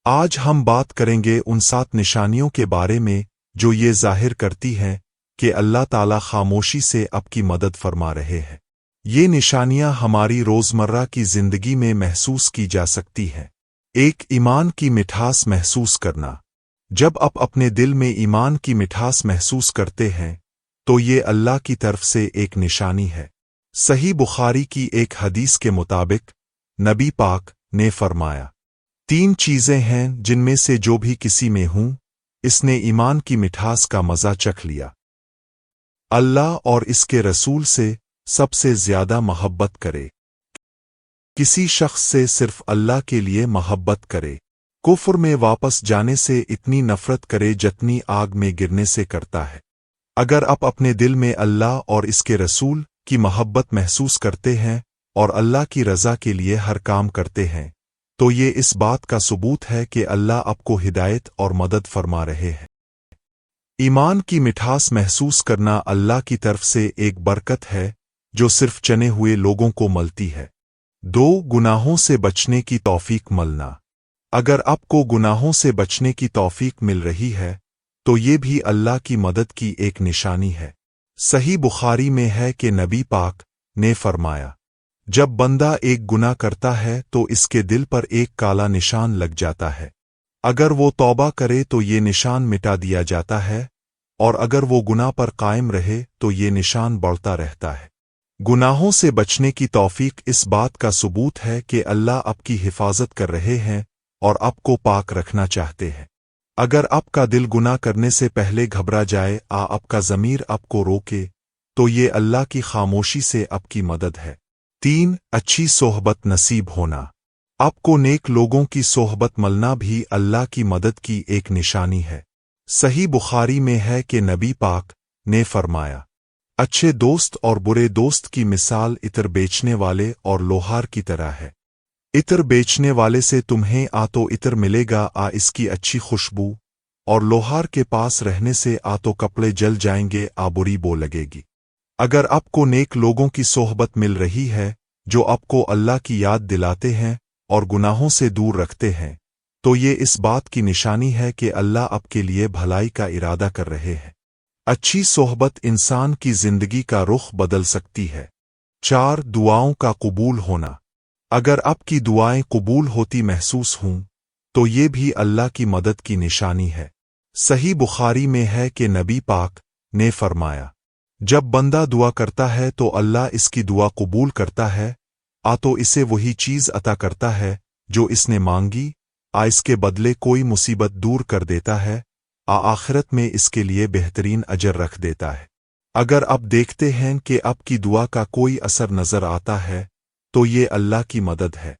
آج ہم بات کریں گے ان 7 نشانیوں کے بارے میں جو یہ ظاہر کرتی ہیں کہ اللہ تعالیٰ خاموشی سے آپ کی مدد فرما رہے ہیں۔ یہ نشانیاں ہماری روزمرہ کی زندگی میں محسوس کی جا سکتی ہیں۔ ایک، ایمان کی مٹھاس محسوس کرنا۔ جب آپ اپنے دل میں ایمان کی مٹھاس محسوس کرتے ہیں تو یہ اللہ کی طرف سے ایک نشانی ہے۔ صحیح بخاری کی ایک حدیث کے مطابق نبی پاک نے فرمایا، 3 چیزیں ہیں جن میں سے جو بھی کسی میں ہوں اس نے ایمان کی مٹھاس کا مزہ چکھ لیا۔ اللہ اور اس کے رسول سے سب سے زیادہ محبت کرے، کسی شخص سے صرف اللہ کے لیے محبت کرے، کفر میں واپس جانے سے اتنی نفرت کرے جتنی آگ میں گرنے سے کرتا ہے۔ اگر آپ اپنے دل میں اللہ اور اس کے رسول کی محبت محسوس کرتے ہیں اور اللہ کی رضا کے لیے ہر کام کرتے ہیں تو یہ اس بات کا ثبوت ہے کہ اللہ آپ کو ہدایت اور مدد فرما رہے ہیں۔ ایمان کی مٹھاس محسوس کرنا اللہ کی طرف سے ایک برکت ہے جو صرف چنے ہوئے لوگوں کو ملتی ہے۔ 2، گناہوں سے بچنے کی توفیق ملنا۔ اگر آپ کو گناہوں سے بچنے کی توفیق مل رہی ہے تو یہ بھی اللہ کی مدد کی ایک نشانی ہے۔ صحیح بخاری میں ہے کہ نبی پاک نے فرمایا، جب بندہ ایک گناہ کرتا ہے تو اس کے دل پر ایک کالا نشان لگ جاتا ہے۔ اگر وہ توبہ کرے تو یہ نشان مٹا دیا جاتا ہے، اور اگر وہ گناہ پر قائم رہے تو یہ نشان بڑھتا رہتا ہے۔ گناہوں سے بچنے کی توفیق اس بات کا ثبوت ہے کہ اللہ آپ کی حفاظت کر رہے ہیں اور آپ کو پاک رکھنا چاہتے ہیں۔ اگر آپ کا دل گناہ کرنے سے پہلے گھبرا جائے آپ کا ضمیر آپ کو روکے تو یہ اللہ کی خاموشی سے آپ کی مدد ہے۔ 3، اچھی صحبت نصیب ہونا۔ آپ کو نیک لوگوں کی صحبت ملنا بھی اللہ کی مدد کی ایک نشانی ہے۔ صحیح بخاری میں ہے کہ نبی پاک نے فرمایا، اچھے دوست اور برے دوست کی مثال عطر بیچنے والے اور لوہار کی طرح ہے۔ عطر بیچنے والے سے تمہیں تو عطر ملے گا اس کی اچھی خوشبو، اور لوہار کے پاس رہنے سے تو کپڑے جل جائیں گے بری بو لگے گی۔ اگر آپ کو نیک لوگوں کی صحبت مل رہی ہے جو آپ کو اللہ کی یاد دلاتے ہیں اور گناہوں سے دور رکھتے ہیں تو یہ اس بات کی نشانی ہے کہ اللہ آپ کے لیے بھلائی کا ارادہ کر رہے ہیں۔ اچھی صحبت انسان کی زندگی کا رخ بدل سکتی ہے۔ 4، دعاؤں کا قبول ہونا۔ اگر آپ کی دعائیں قبول ہوتی محسوس ہوں تو یہ بھی اللہ کی مدد کی نشانی ہے۔ صحیح بخاری میں ہے کہ نبی پاک نے فرمایا، جب بندہ دعا کرتا ہے تو اللہ اس کی دعا قبول کرتا ہے تو اسے وہی چیز عطا کرتا ہے جو اس نے مانگی، اس کے بدلے کوئی مصیبت دور کر دیتا ہے، آخرت میں اس کے لیے بہترین اجر رکھ دیتا ہے۔ اگر آپ دیکھتے ہیں کہ آپ کی دعا کا کوئی اثر نظر آتا ہے تو یہ اللہ کی مدد ہے،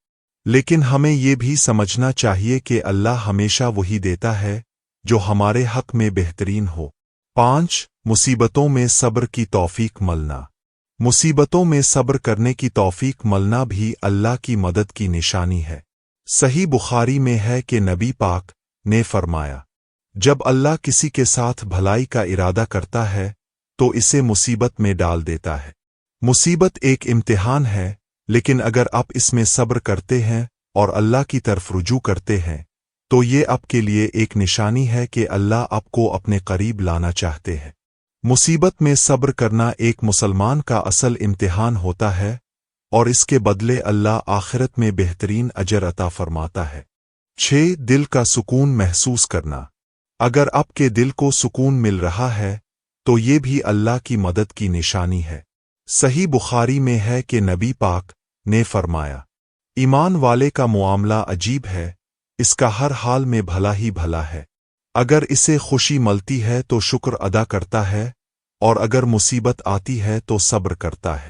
لیکن ہمیں یہ بھی سمجھنا چاہیے کہ اللہ ہمیشہ وہی دیتا ہے جو ہمارے حق میں بہترین ہو۔ 5، مصیبتوں میں صبر کی توفیق ملنا۔ مصیبتوں میں صبر کرنے کی توفیق ملنا بھی اللہ کی مدد کی نشانی ہے۔ صحیح بخاری میں ہے کہ نبی پاک نے فرمایا، جب اللہ کسی کے ساتھ بھلائی کا ارادہ کرتا ہے تو اسے مصیبت میں ڈال دیتا ہے۔ مصیبت ایک امتحان ہے، لیکن اگر آپ اس میں صبر کرتے ہیں اور اللہ کی طرف رجوع کرتے ہیں تو یہ آپ کے لیے ایک نشانی ہے کہ اللہ آپ کو اپنے قریب لانا چاہتے ہیں۔ مصیبت میں صبر کرنا ایک مسلمان کا اصل امتحان ہوتا ہے اور اس کے بدلے اللہ آخرت میں بہترین اجر عطا فرماتا ہے۔ 6، دل کا سکون محسوس کرنا۔ اگر آپ کے دل کو سکون مل رہا ہے تو یہ بھی اللہ کی مدد کی نشانی ہے۔ صحیح بخاری میں ہے کہ نبی پاک نے فرمایا، ایمان والے کا معاملہ عجیب ہے، اس کا ہر حال میں بھلا ہی بھلا ہے۔ اگر اسے خوشی ملتی ہے تو شکر ادا کرتا ہے، اور اگر مصیبت آتی ہے تو صبر کرتا ہے۔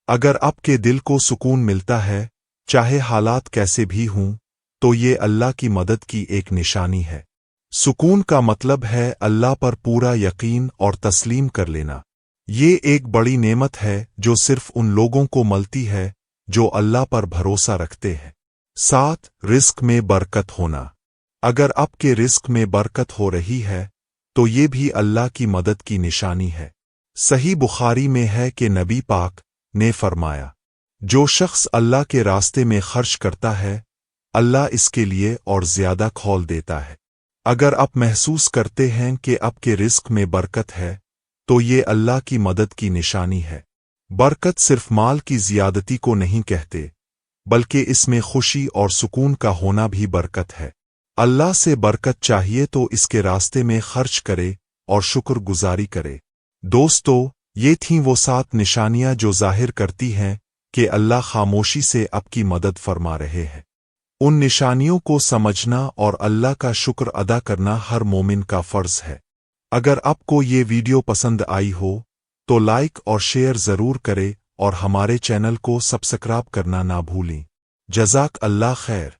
اگر آپ کے دل کو سکون ملتا ہے چاہے حالات کیسے بھی ہوں تو یہ اللہ کی مدد کی ایک نشانی ہے۔ سکون کا مطلب ہے اللہ پر پورا یقین اور تسلیم کر لینا۔ یہ ایک بڑی نعمت ہے جو صرف ان لوگوں کو ملتی ہے جو اللہ پر بھروسہ رکھتے ہیں۔ 7، رزق میں برکت ہونا۔ اگر آپ کے رزق میں برکت ہو رہی ہے تو یہ بھی اللہ کی مدد کی نشانی ہے۔ صحیح بخاری میں ہے کہ نبی پاک نے فرمایا، جو شخص اللہ کے راستے میں خرچ کرتا ہے اللہ اس کے لیے اور زیادہ کھول دیتا ہے۔ اگر آپ محسوس کرتے ہیں کہ آپ کے رزق میں برکت ہے تو یہ اللہ کی مدد کی نشانی ہے۔ برکت صرف مال کی زیادتی کو نہیں کہتے، بلکہ اس میں خوشی اور سکون کا ہونا بھی برکت ہے۔ اللہ سے برکت چاہیے تو اس کے راستے میں خرچ کرے اور شکر گزاری کرے۔ دوستو، یہ تھیں وہ 7 نشانیاں جو ظاہر کرتی ہیں کہ اللہ خاموشی سے آپ کی مدد فرما رہے ہیں۔ ان نشانیوں کو سمجھنا اور اللہ کا شکر ادا کرنا ہر مومن کا فرض ہے۔ اگر آپ کو یہ ویڈیو پسند آئی ہو تو لائک اور شیئر ضرور کرے اور ہمارے چینل کو سبسکرائب کرنا نہ بھولیں۔ جزاک اللہ خیر۔